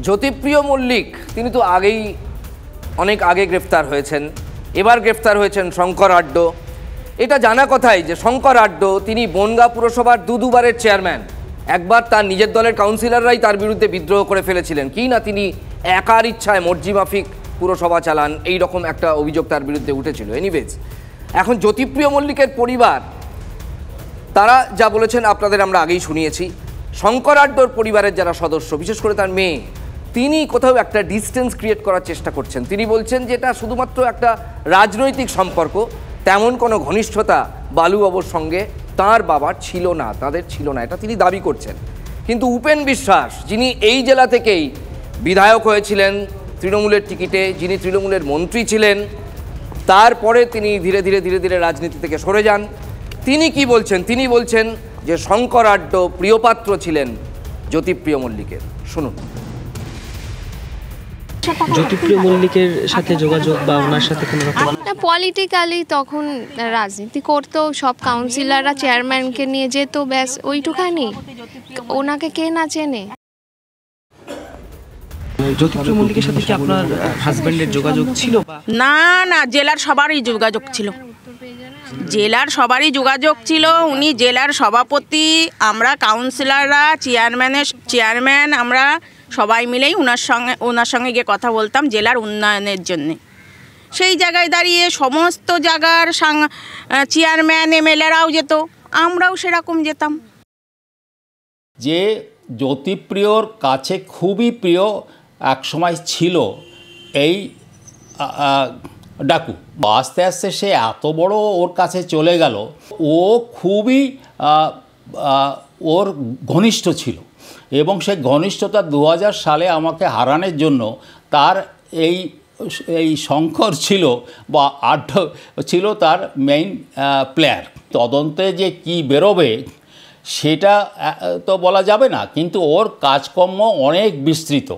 জ্যোতিপ্রিয় মল্লিক তিনি তো অনেক আগে গ্রেফতার হয়েছেন, এবার গ্রেফতার হয়েছেন শঙ্কর আড্ড। এটা জানা কথাই যে শঙ্কর আড্ড তিনি বনগাঁ পুরসভার দুবারের চেয়ারম্যান। একবার তার নিজের দলের কাউন্সিলররাই তার বিরুদ্ধে বিদ্রোহ করে ফেলেছিলেন, কি না তিনি একার ইচ্ছায় মর্জি মাফিক পুরসভা চালান, এই রকম একটা অভিযোগ তার বিরুদ্ধে উঠেছিল। এনিওয়েজ, এখন জ্যোতিপ্রিয় মল্লিকের পরিবার তারা যা বলেছেন আপনাদের আমরা আগেই শুনিয়েছি। শঙ্কর আড্ডর পরিবারের যারা সদস্য, বিশেষ করে তার মেয়ে, তিনি কোথাও একটা ডিস্টেন্স ক্রিয়েট করার চেষ্টা করছেন। তিনি বলছেন যে এটা শুধুমাত্র একটা রাজনৈতিক সম্পর্ক, তেমন কোনো ঘনিষ্ঠতা বাবুর সঙ্গে তার বাবার ছিল না, তাদের ছিল না, এটা তিনি দাবি করছেন। কিন্তু উপেন বিশ্বাস, যিনি এই জেলা থেকেই বিধায়ক হয়েছিলেন তৃণমূলের টিকিটে, যিনি তৃণমূলের মন্ত্রী ছিলেন, তারপরে তিনি ধীরে ধীরে রাজনীতি থেকে সরে যান, তিনি কি বলছেন? তিনি বলছেন যে শঙ্কর আড্ড প্রিয়পাত্র ছিলেন জ্যোতিপ্রিয় মল্লিকের। শুনুন। জ্যোতিপ্রিয় মল্লিকের সাথে যোগাযোগ বা ওনার সাথে কোনো রকম পলিটিক্যালি তখন রাজনীতি করতো, সব কাউন্সিলররা চেয়ারম্যানকে নিয়ে যেত, ব্যাস ওইটুখানি। ওনাকে কে না চেনে? জ্যোতিপ্রিয় মল্লিকের সাথে কি আপনার হাজবেন্ডের যোগাযোগ ছিল? না না, জেলার সবারই যোগাযোগ ছিল, জেলার সবারই যোগাযোগ ছিল। উনি জেলার সভাপতি, আমরা কাউন্সিলররা, চেয়ারম্যান আমরা সবাই মিলেই ওনার সঙ্গে গিয়ে কথা বলতাম জেলার উন্নয়নের জন্যে। সেই জায়গায় দাঁড়িয়ে সমস্ত জায়গার চেয়ারম্যান এমএলএরাও যেত, আমরাও সেরকম যেতাম। যে জ্যোতিপ্রিয়র কাছে খুবই প্রিয় একসময় ছিল এই ডাকু। আস্তে আস্তে সে এত বড় ওর কাছে চলে গেল, ও খুবই ওর ঘনিষ্ঠ ছিল এবং সেই ঘনিষ্ঠতা 2000 সালে আমাকে হারানোর জন্য তার এই শঙ্কর ছিল বা আড্ড ছিল তার মেইন প্লেয়ার। তদন্তে যে কি বেরোবে সেটা তো বলা যাবে না, কিন্তু ওর কাজকর্ম অনেক বিস্তৃত।